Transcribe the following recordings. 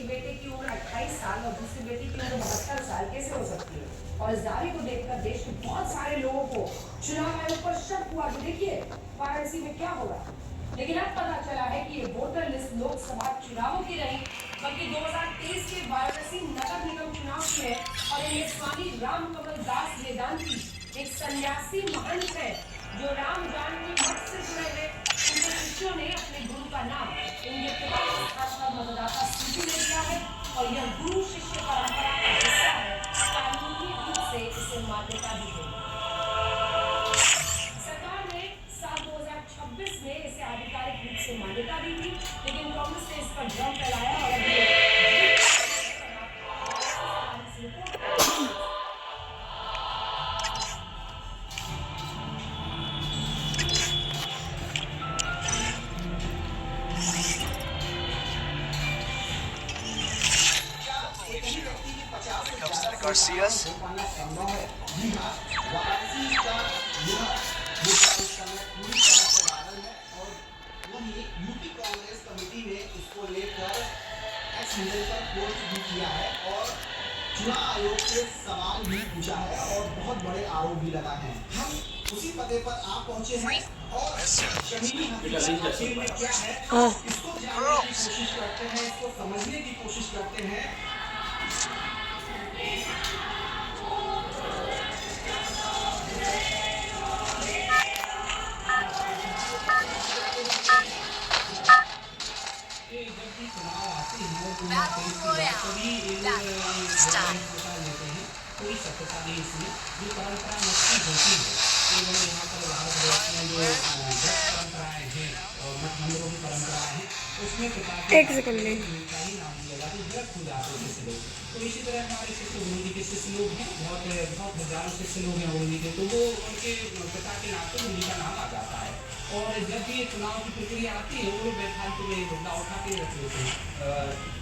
एक बेटे की उम्र 28 साल और दूसरी बेटी की उम्र 72 साल कैसे हो सकती है? और इस दावे को देखकर देश के बहुत सारे लोगों को चुनाव आयोग पर शक हुआ। तो देखिए वाराणसी में क्या होगा। लेकिन अब पता चला है कि ये वोटर लिस्ट लोकसभा चुनावों की नहीं बल्कि 2023 के वाराणसी नगर निगम चुनाव की है। और ये स्वामी रामकमल दास वेदांती एक सन्यासी महंत है जो राम जानकी मठ से जुड़े हैं। उनके शिष्यों ने अपने गुरु का नाम इनके पिता के स्थान पर मतदाता सूची में दिया है और यह गुरु शिष्य परंपरा का हिस्सा है। कानूनी रूप से इसे मान्यता दी गई। सरकार ने साल 2026 में इसे आधिकारिक रूप से मान्यता दी थी, लेकिन कांग्रेस ने इस पर भ्रम फैलाया और Garcias. यूपी कांग्रेस कमेटी ने इसको लेकर एक्स हैंडल पर पोस्ट भी किया है और चुनाव आयोग से सवाल भी पूछा है और बहुत बड़े आरोप भी लगा है। हम उसी पते पर आप पहुंचे हैं और शहीदी आखिर में क्या है इसको जानने की कोशिश करते हैं, इसको समझने की कोशिश करते हैं। Battle Royale. Start. कोई सत्यता नहीं इसमें जो परंपरा नष्ट होती है केवल यहाँ पर भारतवर्ष में जो परंपराएं हैं और मठ मंदिरों की परंपराएं हैं उसमें एक सेकंड में का ही नाम लिया जाता है, विरक्त हो जाते हैं शिष्य लोग। तो इसी तरह हमारे शिष्य गुरु जी के शिष्य लोग हैं, बहुत हजारों शिष्य लोग हैं गुरु जी के, तो वो उनके पिता के नाम पर गुरु जी का नाम आ जाता है। और जब भी चुनाव की प्रक्रिया आती है वो लोग बेफालतू में मुद्दा उठा के रख लेते हैं।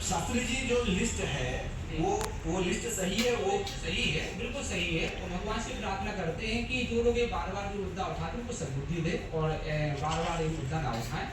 शास्त्री जी जो लिस्ट है वो लिस्ट सही है, वो सही है, बिल्कुल सही है। और भगवान से प्रार्थना करते हैं कि जो लोग ये बार बार जो मुद्दा उठाते हैं उनको सद्बुद्धि दे और बार बार ये मुद्दा ना उठाएं।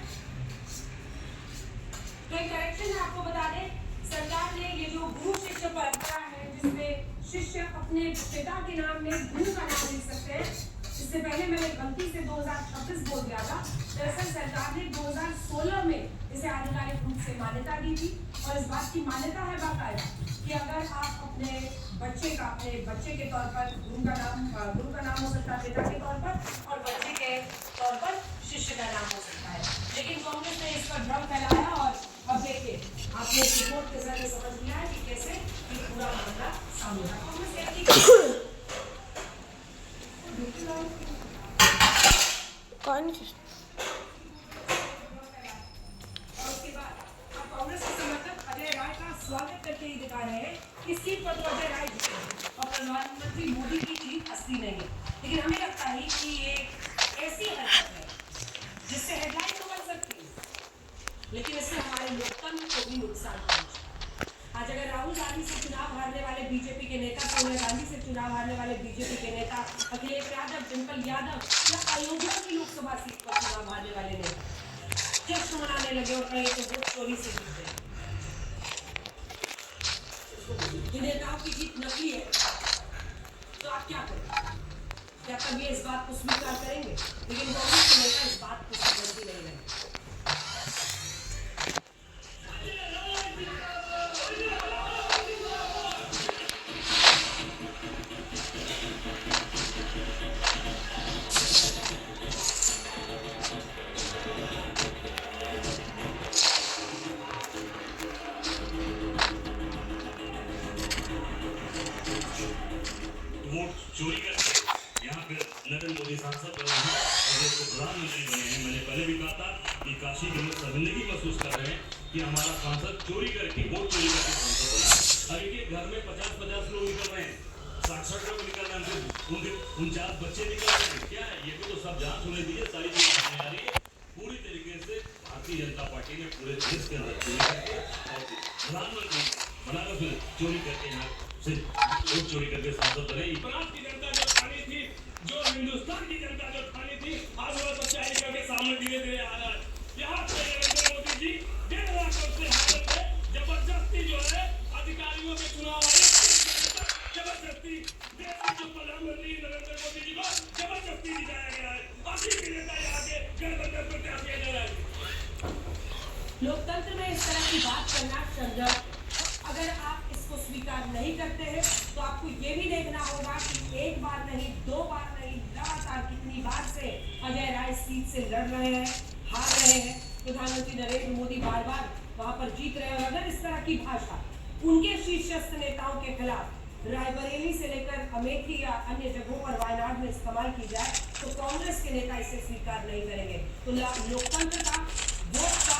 तो एक करेक्शन आपको बता दें, सरकार ने ये जो गुरु शिष्य परंपरा है जिसमें शिष्य अपने पिता के नाम में गुरु का नाम लिख सकते हैं, इससे पहले मैंने गलती से 2026 बोल दिया था। दरअसल सरकार ने 2016 में इसे आधिकारिक रूप से मान्यता दी थी और इस बात की मान्यता है बाकायदा कि अगर आप अपने बच्चे के तौर पर गुरु का नाम हो सकता है पिता के तौर पर और बच्चे के तौर पर शिष्य का नाम हो सकता है। लेकिन कांग्रेस ने इस पर भ्रम फैलाया और अब देखिए आपने रिपोर्ट के जरिए समझ लिया है कि कैसे ये पूरा मामला सामने आया। कांग्रेस कौन उसके बाद अब कांग्रेस के समर्थक अजय राय का स्वागत करके ही दिखा रहे हैं कि सीट पर तो अजय राय जीते और प्रधानमंत्री मोदी की जीत असली नहीं है। लेकिन हमें लगता है कि ये ऐसी हरकत है जिससे हेडलाइन तो बन सकती है लेकिन इससे हमारे लोकतंत्र को भी नुकसान पहुंचे। आज अगर राहुल गांधी से चुनाव हारने वाले बीजेपी के नेता, सोनिया गांधी से चुनाव हारने वाले बीजेपी के नेता, अखिलेश यादव, डिम्पल यादव या अयोध्या की लोकसभा सीट पर चुनाव हारने वाले नेता जश्न मनाने लगे और कहे तो वोट चोरी से जीत गए, नेताओं की जीत नकली है, तो आप क्या करें? क्या कभी इस बात को स्वीकार करेंगे? लेकिन कांग्रेस के नेता इस बात को समझ नहीं रहे। चोरी करके यहाँ पे नरेंद्र मोदी सांसद बने हैं और देश के प्रधानमंत्री बने हैं। मैंने पहले भी कहा था कि काशी के लोग शर्मिंदगी महसूस कर रहे हैं कि हमारा सांसद चोरी करके वोट चोरी करके सांसद बना। अब एक घर में 50-50 लोग निकल रहे हैं, 60-60 लोग निकल रहे हैं, उनके 49 बच्चे निकल रहे हैं। क्या है ये भी तो सब जांच होने दीजिए, सारी चीजें सामने आ रही है। पूरी तरीके से भारतीय जनता पार्टी ने पूरे देश के अंदर चोरी करके और प्रधानमंत्री बनारस में चोरी करके यहाँ से वोट चोरी करके सांसद बने। बनारस की जनता जो ठानी थी, जो हिंदुस्तान की जनता जो ठानी थी, आज वो सच्चाई करके सामने धीरे धीरे आ रहा है। यहाँ पे नरेंद्र मोदी जी 1.5 लाख से हारत में जबरदस्ती जो राष्ट्रंजक। अगर आप इसको स्वीकार नहीं करते हैं तो आपको ये भी देखना होगा कि एक बार नहीं, दो बार नहीं, लगातार कितनी बार से अजय राय सीट से लड़ रहे हैं, हार रहे हैं। प्रधानमंत्री नरेंद्र मोदी बार बार वहां पर जीत रहे हैं। और अगर इस तरह की भाषा उनके शीर्षस्थ नेताओं के खिलाफ रायबरेली से लेकर अमेठी या अन्य जगहों पर वायनाड में इस्तेमाल की जाए तो कांग्रेस के नेता इसे स्वीकार नहीं करेंगे। तो लोकतंत्र का, वोट का,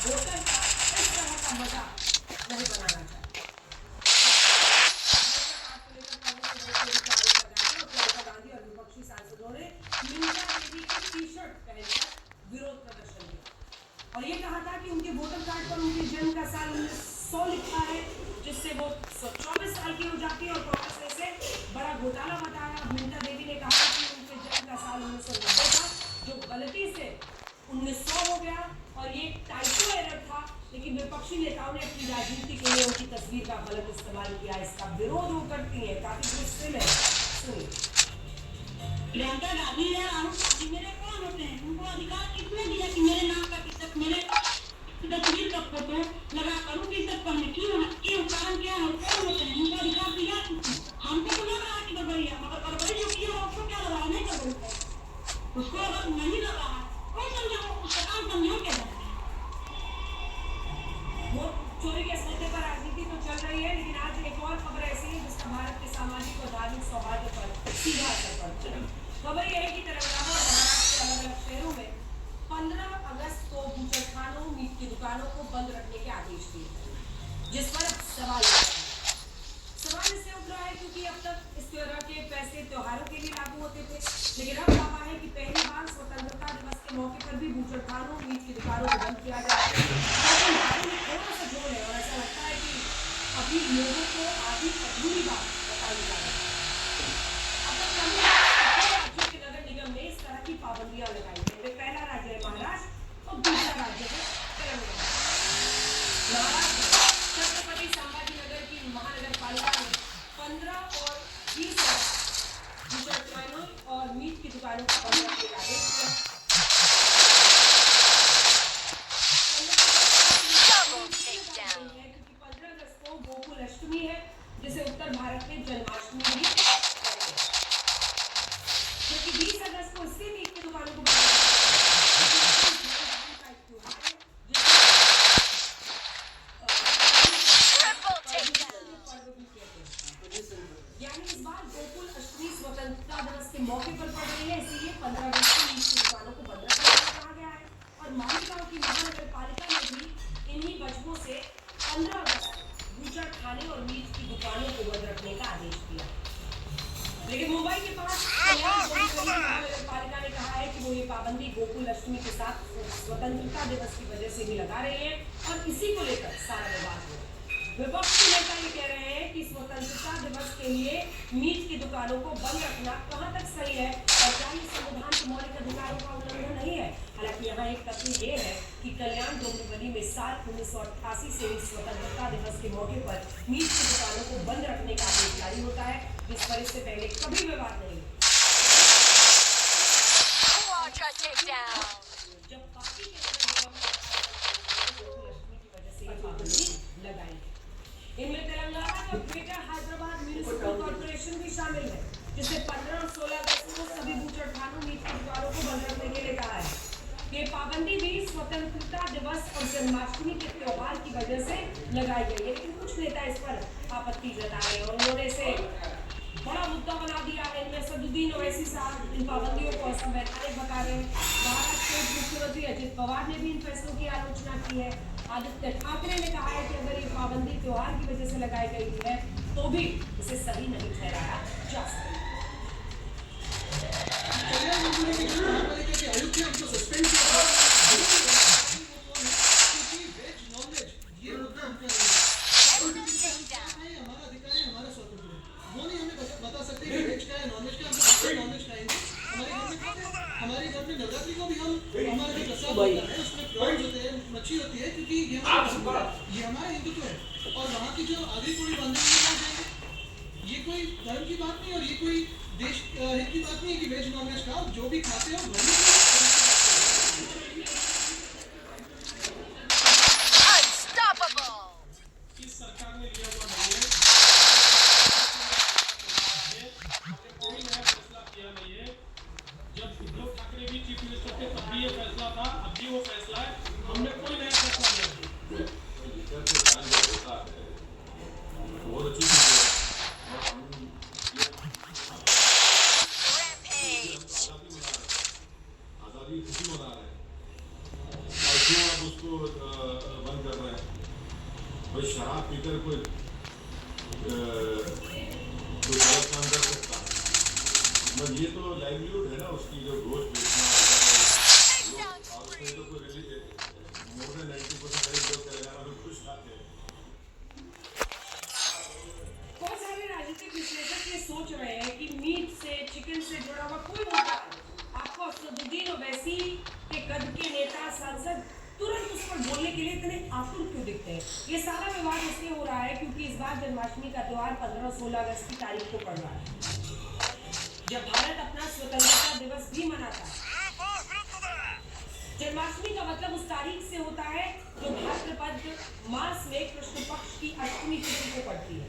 वोटर का इस तरह का मजाक नहीं बनाना चाहिए। गांधी और विपक्षी सांसदों ने मीडिया देवी की टी-शर्ट पहनकर विरोध प्रदर्शन किया और ये कहा था कि उनके वोटर कार्ड पर उनके जन्म का साल 1900 लिखा है, जिससे वो 24 साल की हो जाती है और कांग्रेस ने इसे बड़ा घोटाला बताया। मीडिया देवी ने कहा कि उनके जन्म का साल 1990 था, जो गलती से 1900 हो गया और ये टाइपो एरर था। लेकिन विपक्षी नेताओं ने अपनी राजनीति के लिए उनकी तस्वीर का गलत इस्तेमाल किया। इसका विरोध वो करती है, काफी गुस्से में। सुनिए, प्रियंका गांधी या राहुल गांधी मेरे कौन होते हैं? उनको अधिकार किसने दिया कि मेरे नाम का टिकट, मेरे तस्वीर का फोटो लगा करूँ कि सब करने क्यों कारण क्या है? कौन होते हैं? उनको अधिकार दिया किसने? हमको तो लग रहा है कि बर्बरिया, मगर बर्बरी जो किया उसको क्या लगा? नहीं कर उसको अगर नहीं लगा कौन समझाओ? उसका काम समझाओ क्या है? वोट चोरी के सौदे पर राजनीति तो चल रही है, लेकिन आज एक और खबर ऐसी है जिसका भारत के सामाजिक और धार्मिक सौहार्द पर सीधा असर पड़ता है। खबर यह है कि तेलंगाना और महाराष्ट्र के अलग अलग शहरों में 15 अगस्त को बूचड़खानों, मीट की दुकानों को बंद रखने के आदेश दिए गए, जिस पर अब सवाल इससे उठ रहा है क्योंकि अब तक इस तरह के पैसे त्योहारों के लिए लागू होते थे, लेकिन अब दावा है कि पहली बार स्वतंत्रता दिवस के मौके पर भी बूचड़खानों, मीट की दुकानों को बंद किया जाएगा। थोड़ा सा जोर है और ऐसा लगता है कि अभी लोगों को आधी अधूरी बात बताई जा रही है। अब तक राज्यों के नगर निगम ने इस तरह की पाबंदियां लगाई है। पहला राज्य है महाराष्ट्र और दूसरा राज्य है तेलंगाना। महाराष्ट्र छत्रपति संभाजी नगर की महानगर पालिका ने 15 और 20 बूचड़खानों और मीट की दुकानों को बंद रखने का आदेश दिया। क्योंकि 15 अगस्त को गोकुल अष्टमी है, जिसे उत्तर भारत में जन्माष्टमी भी कहते हैं। जबकि 20 अगस्त को इससे मीट की दुकानों को बंद यानी इस बार गोकुल अष्टमी स्वतंत्रता दिवस के मौके पर पड़ रही है, इसीलिए 15 अगस्त को मीट की दुकानों को बंद रखने का कहा गया है। और मालिकाओं की महानगर पालिका ने भी इन्हीं वजहों से 15 अगस्त बूचड़खाने और मीट की दुकानों को बंद रखने का आदेश दिया। लेकिन मुंबई के पास महानगर पालिका ने कहा है कि वो ये पाबंदी गोकुल अष्टमी के साथ स्वतंत्रता दिवस की वजह से भी लगा रहे हैं और इसी को लेकर सारा विवाद हुआ। विपक्षी नेता ये कह रहे हैं कि स्वतंत्रता दिवस के लिए मीट की दुकानों को बंद रखना कहां तक सही है और क्या ये संविधान के मौलिक अधिकारों का उल्लंघन नहीं है। हालांकि यहाँ एक तथ्य ये है कि कल्याण डोंबिवली में साल 1988 से स्वतंत्रता दिवस के मौके पर मीट की दुकानों को बंद रखने का आदेश जारी होता है, जिस पर इससे पहले कभी विवाद नहीं हुआ। जब पार्टी के वजह से ये पाबंदी लगाई। इनमें तेलंगाना का ग्रेटर हैदराबाद म्युनिसिपल कॉर्पोरेशन भी शामिल है, जिसे 15 और 16 अगस्त को सभी बूचड़खानों, मीट की दुकानों को बंद रखने के लिए कहा है। ये पाबंदी भी स्वतंत्रता दिवस और जन्माष्टमी के त्योहार की वजह से लगाई गई है, लेकिन कुछ नेता इस पर आपत्ति जता रहे हैं और उन्होंने इसे बड़ा मुद्दा बना दिया है। इनमें सदुद्दीन ओवैसी साहब इन पाबंदियों को असंवैधानिक बता रहे हैं। महाराष्ट्र के मुख्यमंत्री अजित पवार ने भी इन फैसलों की आलोचना की है। आदित्य ठाकरे ने कहा है कि अगर ये पाबंदी त्योहार की वजह से लगाई गई है तो भी इसे सही नहीं ठहराया जा सकता। हमारे घर में नवरात्रि को भी हम हमारे जो प्रसाद होता है उसमें प्रॉन्स होते हैं, मच्छी होती है, क्योंकि ये हमारा हिंदुत्व है। और वहाँ की जो आदि पूरी बंधन ये कोई धर्म की बात नहीं और ये कोई देश हित की बात नहीं है कि वेज नॉन वेज खाओ, जो भी खाते हो Unstoppable! वहाँ पीकर कोई गलत काम कर सकता है। बस ये तो लाइवलीहुड है ना उसकी, जो गोश्त बेचना और उसमें तो कोई मोर देन 90% लोग तेलंगाना में खुश आते हैं। बहुत सारे राजनीतिक विश्लेषक ये सोच रहे हैं कि मीट से, चिकन से जुड़ा हुआ कोई मुद्दा आपको असदुद्दीन ओवैसी के कद के नेता सांसद तुरंत उस पर बोलने के लिए इतने आतुर क्यों दिखते हैं। ये सारा विवाद इसलिए हो रहा है क्योंकि इस बार जन्माष्टमी का त्योहार 15 और 16 अगस्त की तारीख को पड़ रहा है, जब भारत अपना स्वतंत्रता दिवस भी मनाता है। जन्माष्टमी का मतलब उस तारीख से होता है जो भाद्रपद मास में कृष्ण पक्ष की अष्टमी तिथि को पड़ती है।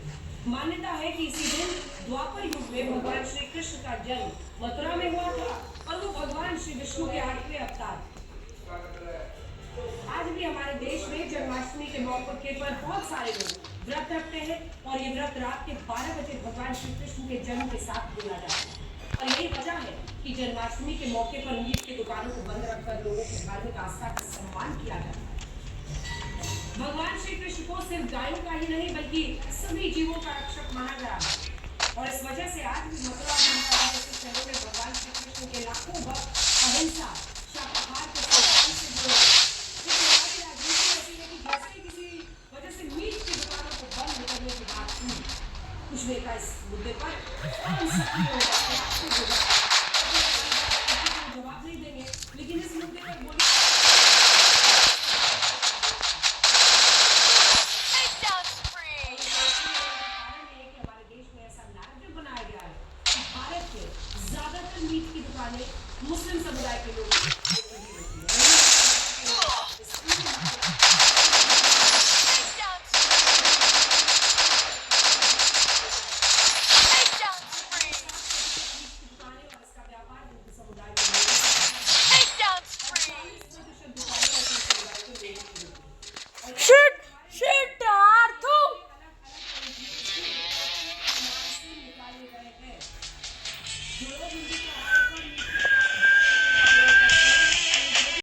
मान्यता है कि इसी दिन द्वापर युग में भगवान श्री कृष्ण का जन्म मथुरा में हुआ था और वो भगवान श्री विष्णु के 8वें अवतार। आज भी हमारे देश में जन्माष्टमी के मौके पर बहुत सारे लोग व्रत रखते हैं और ये व्रत रात के 12 बजे भगवान श्री कृष्ण के जन्म के साथ बोला जाता है। और यही वजह है कि जन्माष्टमी के मौके पर मीट की दुकानों को बंद रखकर लोगों की धार्मिक आस्था का सम्मान किया जाता है। भगवान श्री कृष्ण को सिर्फ गायों का ही नहीं बल्कि सभी जीवों का रक्षक माना गया है और इस वजह से आज भी मथुरा जैसे शहरों में भगवान श्री कृष्ण के लाखों भक्त अहिंसा शाकाहार के सिद्धांत से जुड़े। राजनीति ऐसी है कि जैसे ही किसी वजह से मीट की दुकानों को बंद करने की बात हुई, कुछ नेता इस मुद्दे पर जवाब नहीं देंगे, लेकिन इस मुद्दे पर बोलने मुस्लिम समुदाय के लोग जो लोग